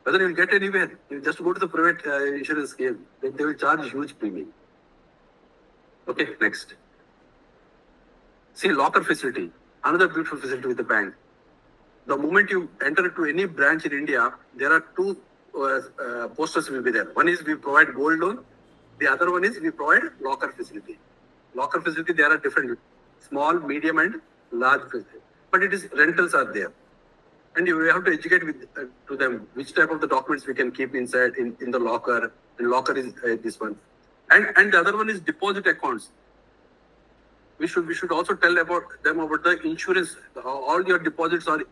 Whether you'll get anywhere, you just go to the private insurance scheme. They will charge huge premium. Okay, next. See, locker facility, another beautiful facility with the bank. The moment you enter to any branch in India, there are two posters will be there. One is we provide gold loan. The other one is we provide locker facility. Locker facility, there are different, small, medium and large facility. But it is rentals are there. And you have to educate to them which type of the documents we can keep inside in the locker. The locker is this one. And the other one is deposit accounts. We should also tell them about the insurance. All your deposits are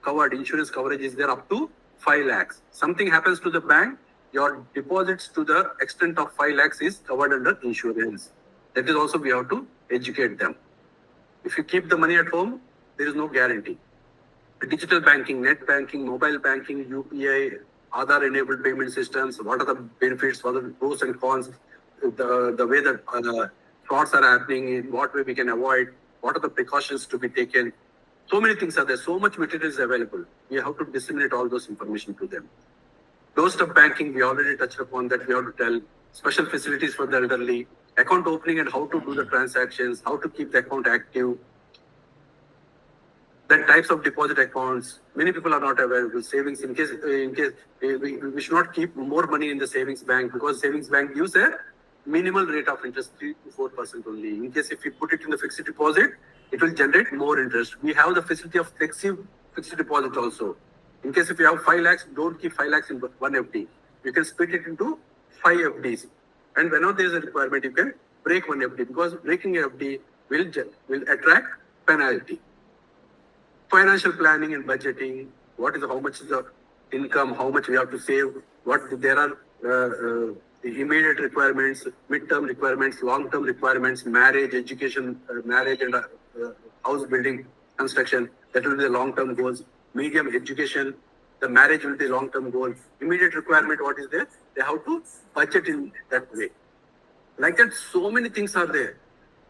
covered. Insurance coverage is there up to 5 lakhs. Something happens to the bank, your deposits to the extent of 5 lakhs is covered under insurance. That is also we have to educate them. If you keep the money at home, there is no guarantee. Digital banking, net banking, mobile banking, UPI, Aadhaar-enabled payment systems, what are the benefits, what are the pros and cons, the way that frauds are happening, in what way we can avoid, what are the precautions to be taken. So many things are there, so much material is available. We have to disseminate all those information to them. Doorstep banking, we already touched upon that. We have to tell special facilities for the elderly, account opening and how to do the transactions, how to keep the account active. Then types of deposit accounts. Many people are not aware of savings. In case we should not keep more money in the savings bank, because savings bank gives a minimal rate of interest, 3 to 4% only. In case if you put it in the fixed deposit, it will generate more interest. We have the facility of fixed deposit also. In case if you have 5 lakhs, don't keep 5 lakhs in one FD. You can split it into 5 FDs. And whenever there is a requirement, you can break one FD, because breaking a FD will attract penalty. Financial planning and budgeting. How much is the income? How much we have to save? There are the immediate requirements, midterm requirements, long-term requirements, marriage, education, marriage and house building, construction. That will be the long-term goals. Medium education, the marriage will be long-term goal. Immediate requirement, what is there? They have to budget in that way. Like that, so many things are there.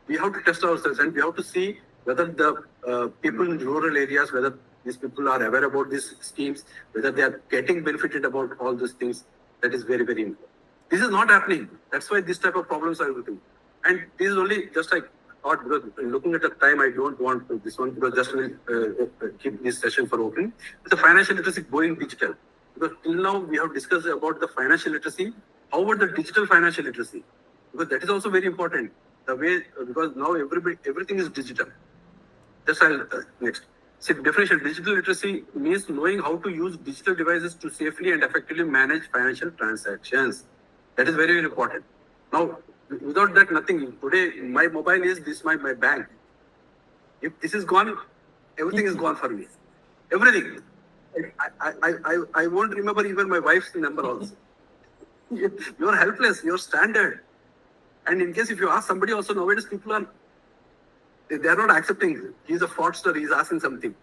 We have to test ourselves and we have to see whether the people in rural areas, whether these people are aware about these schemes, whether they are getting benefited about all these things. That is very, very important. This is not happening. That's why this type of problems are everything. And this is only just like thought, because looking at the time, I don't want this one, because just keep this session for opening. The financial literacy going digital. Because till now we have discussed about the financial literacy. How about the digital financial literacy? Because that is also very important. The way, because now everything is digital. Just next. See, definition: digital literacy means knowing how to use digital devices to safely and effectively manage financial transactions. That is very, very important. Now, without that, nothing. Today, my mobile is this, my bank. If this is gone, everything is gone for me. Everything. I won't remember even my wife's number also. You're helpless. You're standard. And in case if you ask somebody also, nowadays people they are not accepting. He's a fraudster. He's asking something.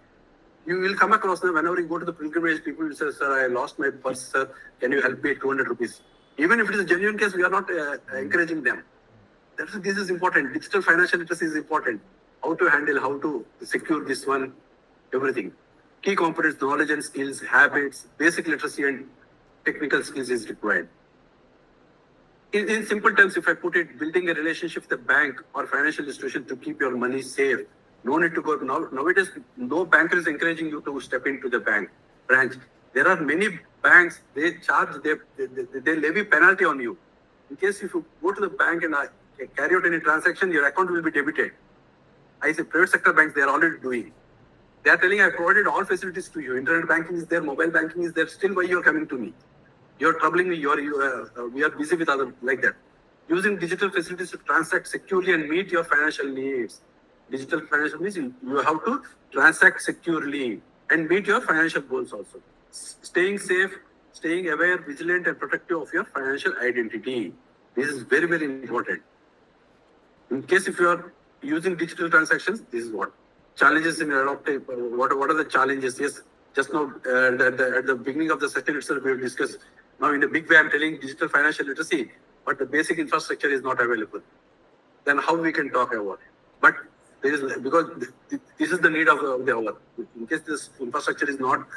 You will come across them whenever you go to the pilgrimage. People will say, "Sir, I lost my purse. Sir, can you help me? 200 rupees." Even if it is a genuine case, we are not encouraging them. This is important. Digital financial literacy is important. How to handle, how to secure this one, everything. Key components: knowledge and skills, habits, basic literacy and technical skills is required. In simple terms, if I put it, building a relationship with a bank or financial institution to keep your money safe. No need to go. Nowadays, no banker is encouraging you to step into the branch. There are many banks, they levy penalty on you. In case if you go to the bank and carry out any transaction, your account will be debited. I say private sector banks, they are already doing. They are telling, I provided all facilities to you. Internet banking is there, mobile banking is there. Still, why you are coming to me? You're troubling me. We are busy with other like that. Using digital facilities to transact securely and meet your financial needs. Digital financial needs, you have to transact securely and meet your financial goals also. Staying safe, staying aware, vigilant, and protective of your financial identity. This is very, very important. In case if you are using digital transactions, this is what challenges in adopting. What are the challenges? Yes, just now at the beginning of the session itself, we have discussed. Now in a big way, I'm telling digital financial literacy, but the basic infrastructure is not available. Then how we can talk about it? But there is, because this is the need of the hour. In case this infrastructure is not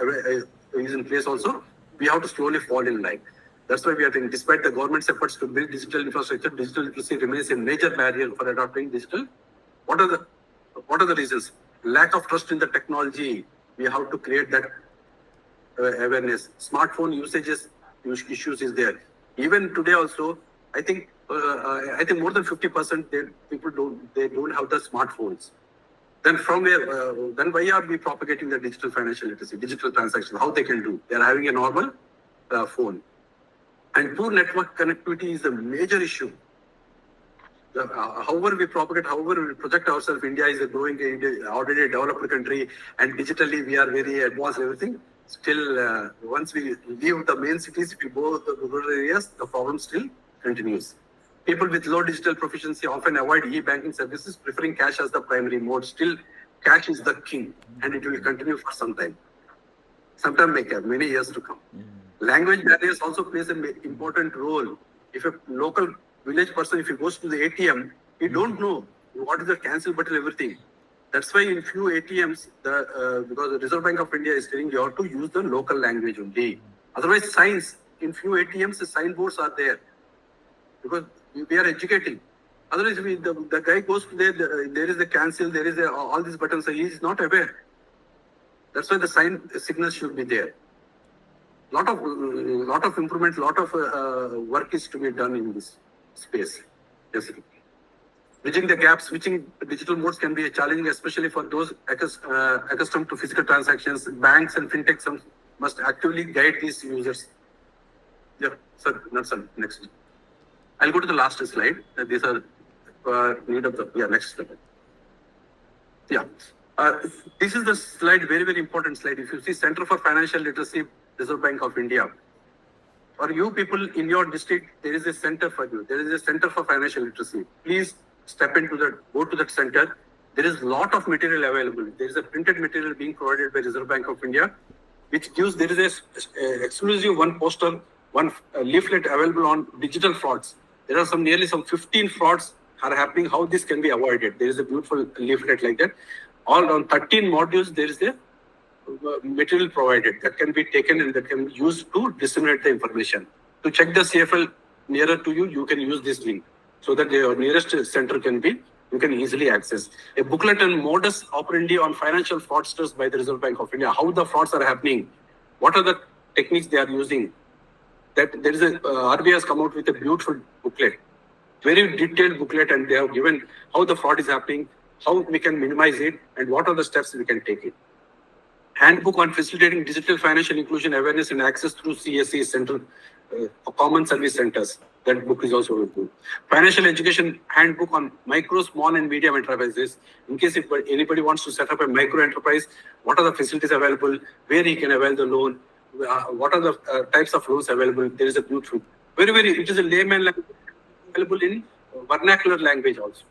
is in place, also we have to slowly fall in line. That's why we are saying, despite the government's efforts to build digital infrastructure, digital literacy remains a major barrier for adopting digital. What are the reasons? Lack of trust in the technology. We have to create that awareness. Smartphone usages issues is there. Even today also, I think more than 50% people don't have the smartphones. Then from where? Then why are we propagating the digital financial literacy, digital transactions? How they can do? They are having a normal phone. And poor network connectivity is a major issue. However we propagate, however we project ourselves, India is a growing, already a developed country, and digitally we are very advanced, everything. Still, once we leave the main cities, if we go to the rural areas, the problem still continues. People with low digital proficiency often avoid e-banking services, preferring cash as the primary mode. Still, cash is the king, and it will continue for some time. Sometime many years to come. Language barriers also plays an important role. If a local village person, if he goes to the ATM, he don't know what is the cancel button, everything. That's why in few ATMs, because the Reserve Bank of India is telling you have to use the local language only. Otherwise, signs, in few ATMs, the signboards are there because we are educating. Otherwise, the guy goes to there is the cancel, there is all these buttons. So he is not aware. That's why the signals should be there. Lot of improvement, lot of work is to be done in this space. Yes. Bridging the gap, switching digital modes can be challenging, especially for those accustomed to physical transactions. Banks and fintechs must actively guide these users. Yeah, sir, not sir. Next. I'll go to the last slide. These are need of the next slide. Yeah. This is the slide, very, very important slide. If you see Center for Financial Literacy, Reserve Bank of India. For you people in your district, there is a center for you. There is a Center for Financial Literacy. Please step into that, go to that center. There is a lot of material available. There is a printed material being provided by Reserve Bank of India, which gives, there is a exclusive one poster, one leaflet available on digital frauds. There are nearly some 15 frauds are happening, how this can be avoided. There is a beautiful leaflet like that. All on 13 modules, there is a material provided that can be taken and that can be used to disseminate the information. To check the CFL nearer to you, you can use this link so that your nearest center you can easily access. A booklet and modus operandi on financial fraudsters by the Reserve Bank of India, how the frauds are happening, what are the techniques they are using. That there is RBI has come out with a beautiful booklet, very detailed booklet, and they have given how the fraud is happening, how we can minimize it, and what are the steps we can take it. Handbook on facilitating digital financial inclusion awareness and access through CSC Central Common Service Centers. That book is also very good. Financial education handbook on micro, small, and medium enterprises. In case if anybody wants to set up a micro enterprise, what are the facilities available, where he can avail the loan, what are the types of loans available. There is a beautiful, very, very, it is a layman language available in vernacular language also.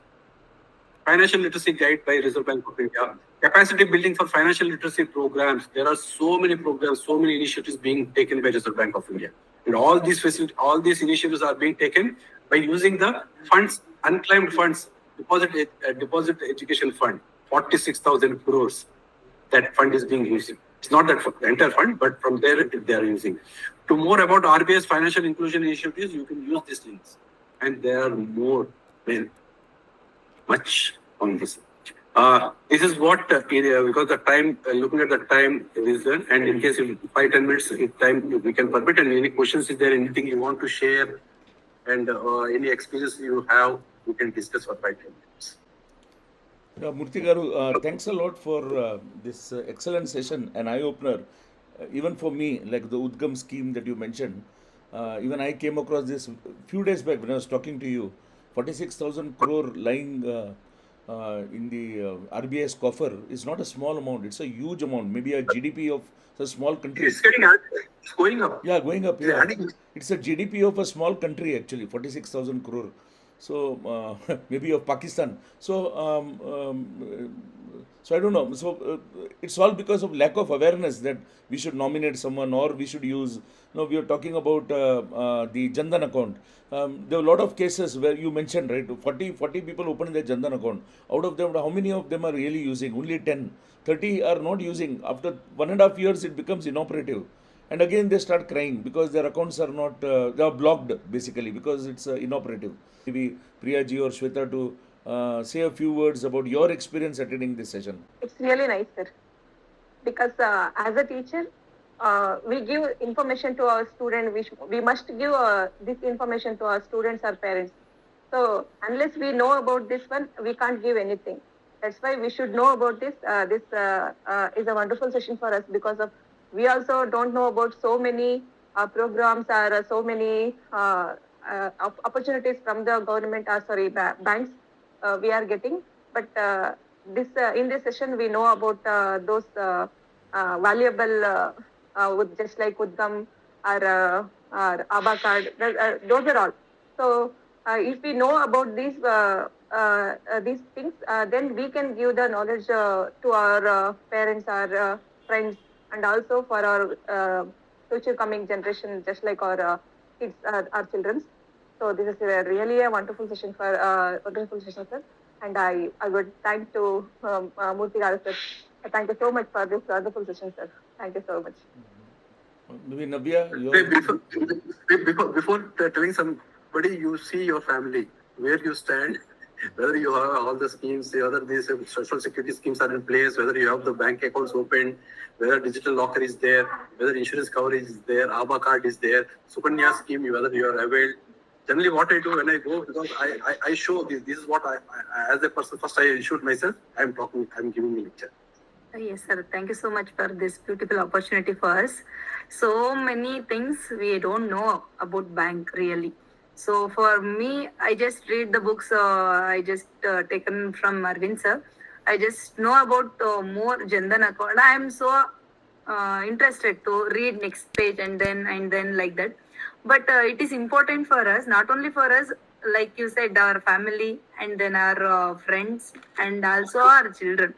Financial literacy guide by Reserve Bank of India. Capacity building for financial literacy programs. There are so many programs, so many initiatives being taken by Reserve Bank of India. And all these initiatives are being taken by using the funds, unclaimed funds, deposit education fund, 46,000 crores. That fund is being used. It's not that the entire fund, but from there they are using. To more about RBI's financial inclusion initiatives, you can use these links. And there are more, much on this. This is what, because the time, looking at the time, and in case of 5-10 minutes, if time we can permit, and any questions, is there anything you want to share, and any experience you have, we can discuss for 5-10 minutes. Yeah, Murthy Garu, thanks a lot for this excellent session, an eye-opener. Even for me, like the Udgam scheme that you mentioned, even I came across this few days back when I was talking to you. 46,000 crore lying in the RBI's coffer is not a small amount. It's a huge amount. Maybe a GDP of a small country. It's getting added. It's going up. Yeah, going up. It's Yeah, adding. it's a GDP of a small country actually. 46,000 crore. So maybe of Pakistan. So I don't know. So it's all because of lack of awareness that we should nominate someone or we should use. No, we are talking about the Jandan account. There are a lot of cases where you mentioned, right, 40 people open their Jandan account. Out of them, how many of them are really using? Only 10. 30 are not using. After 1.5 years, it becomes inoperative. And again, they start crying because their accounts are not, they are blocked basically because it's inoperative. Maybe Priya ji or Shweta to say a few words about your experience attending this session. It's really nice, sir. Because as a teacher, we give information to our students. We must give this information to our students or parents. So unless we know about this one, we can't give anything. That's why we should know about this. This is a wonderful session for us because of we also don't know about so many programs or so many opportunities from the government banks we are getting. But this in this session we know about those valuable with just like Udgam or Aba card. Those are all. So if we know about these things, then we can give the knowledge to our parents, our friends, and also for our future coming generation, just like our kids, our children. So this is really a wonderful session sir. And I would thank to Murthy Garu sir. Thank you so much for this wonderful session, sir. Thank you so much. Maybe Navya, Before telling somebody, you see your family, where you stand, whether you have all the schemes, whether these social security schemes are in place, whether you have the bank accounts open, whether digital locker is there, whether insurance coverage is there, ABA card is there, Sukanya scheme, whether you are availed. Generally, what I do when I go, because I show this is what I, as a person, first I shoot myself, I'm giving a lecture. Yes, sir. Thank you so much for this beautiful opportunity for us. So many things we don't know about bank really. So for me, I just read the books. I just taken from Arvind sir. I just know about more Jandan account. I am so interested to read next page and then like that. But it is important for us, not only for us, like you said, our family and then our friends and also our children.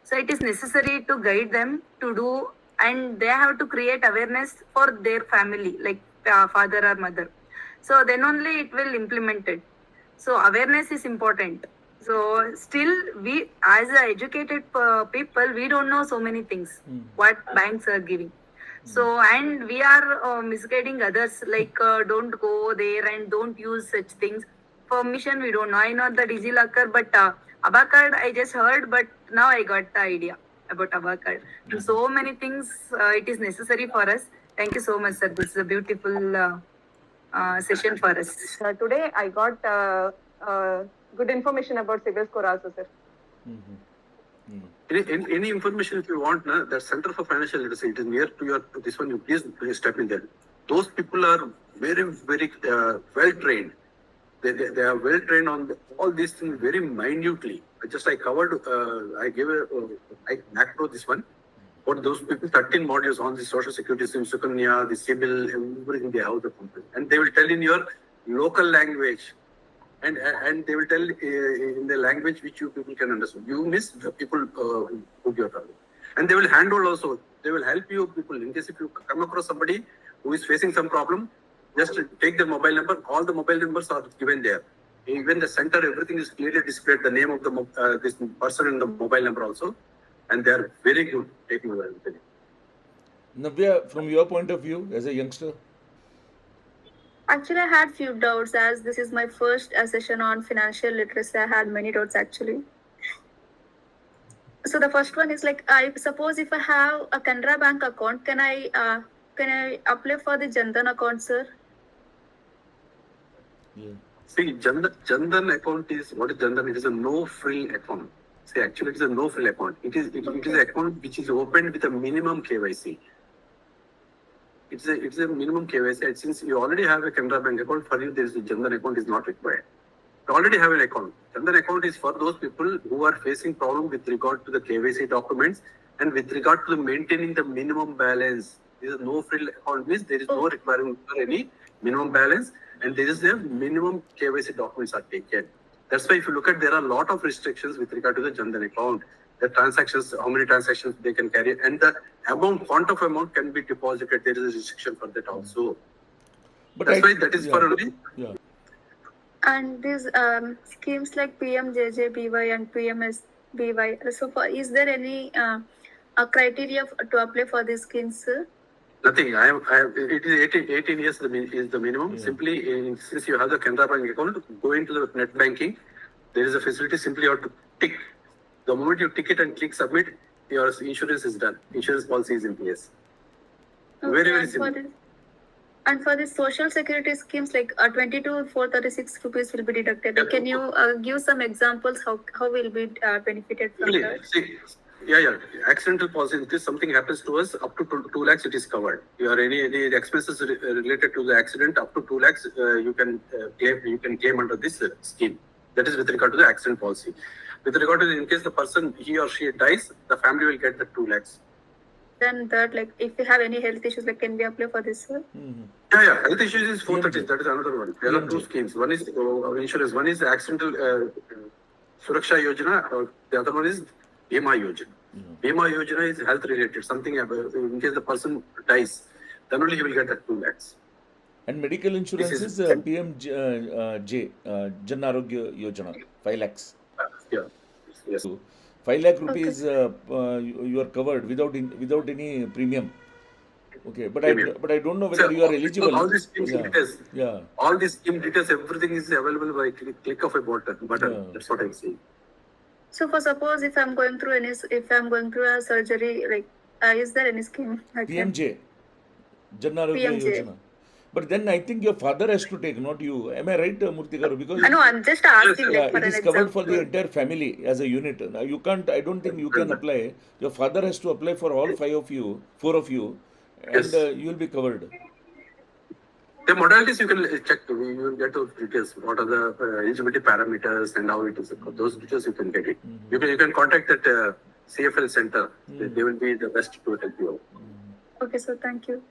So it is necessary to guide them to do, and they have to create awareness for their family, like father or mother. So then only it will implement it. So awareness is important. So still, we as a educated people, we don't know so many things what banks are giving. So and we are misguiding others, like don't go there and don't use such things. Permission we don't know. I know the DigiLocker, but Abacard I just heard, but now I got the idea about Abacard. And so many things it is necessary for us. Thank you so much, sir. This is a beautiful session for us. Today I got good information about civil score also, sir. Any information if you want, the Center for Financial Literacy, it is near to your this one. You please step in there. Those people are very well trained. They are well trained on all these things very minutely. I covered. I gave I macro this one. For those people, 13 modules on the social security system, Sukanya, the CIBIL, everything they have the company, and they will tell in your local language. And they will tell in the language which you people can understand. You miss the people who you are talking. And they will handle also. They will help you people in case if you come across somebody who is facing some problem, just take the mobile number. All the mobile numbers are given there. Even the center, everything is clearly displayed. The name of the this person and the mobile number also, and they are very good taking over everything. Navya, from your point of view as a youngster. Actually, I had few doubts as this is my first session on financial literacy. I had many doubts actually. So the first one is like, I suppose if I have a Canara Bank account, can I apply for the Jandan account, sir? Yeah. See, Jandan account is what is Jandan? It is a no-frill account. See, actually, it is a no-frill account. It is an account which is opened with a minimum KYC. It's a minimum KYC. Since you already have a Canara Bank account, for you there is a Jandan account is not required. You already have an account. Jandan account is for those people who are facing problem with regard to the KYC documents and with regard to the maintaining the minimum balance. This is no frill account means there is no requirement for any minimum balance, and there is a minimum KYC documents are taken. That's why if you look at, there are a lot of restrictions with regard to the Jandan account. The transactions, how many transactions they can carry, and the quantum of amount can be deposited. There is a restriction for that also. But that's why that is for only. Yeah. And these schemes like PMJJBY and PMSBY. So, is there any a criteria to apply for these schemes, sir? Nothing. It is 18 years is the minimum. Yeah. Simply, since you have the Canara Bank account, go into the net banking. There is a facility. Simply you have to tick. The moment you tick it and click submit, your insurance is done. Insurance policy is in place. Okay, very simple. And for the social security schemes, like 20 to 436 rupees will be deducted. Can you give some examples how will be benefited from that? See, yeah. Accidental policy. If something happens to us, up to 2 lakhs, it is covered. You are any expenses related to the accident, up to 2 lakhs, you can claim under this scheme. That is with regard to the accident policy. With regard to in case the person, he or she dies, the family will get the 2 lakhs. Then that, like, if we have any health issues, like, can we apply for this, sir? Yeah. Health issues is 430. That is another one. There are two schemes. One is insurance. One is accidental Suraksha Yojana. Or the other one is Bima Yojana. Bima Yojana is health related. Something in case the person dies, then only he will get the 2 lakhs. And medical insurance is PMJ, Jan Arogya Yojana, 5 lakhs. Yeah. Yes. So 5 lakh rupees you are covered without any premium. Okay, but premium. I don't know whether you are eligible. All these scheme Yeah. details, Yeah. all these scheme details, everything is available by click of a button. Yeah. That's what I'm saying. So for suppose if I'm going through a surgery, like is there any scheme I can? PMJ, Jan Arogya PMJ. Yojana. But then I think your father has to take, not you. Am I right, Murthy Garu? Because I know, I'm just asking yeah, like for it an is covered for the example. entire family as a unit. Now you can't. I don't think you can apply. Your father has to apply for all four of you, and Yes. you will be covered. The modalities you can check. You will get those details. What are the eligibility parameters and how it is. Those details you can get it. You can contact that CFL center. They will be the best to help you out. Okay, so thank you.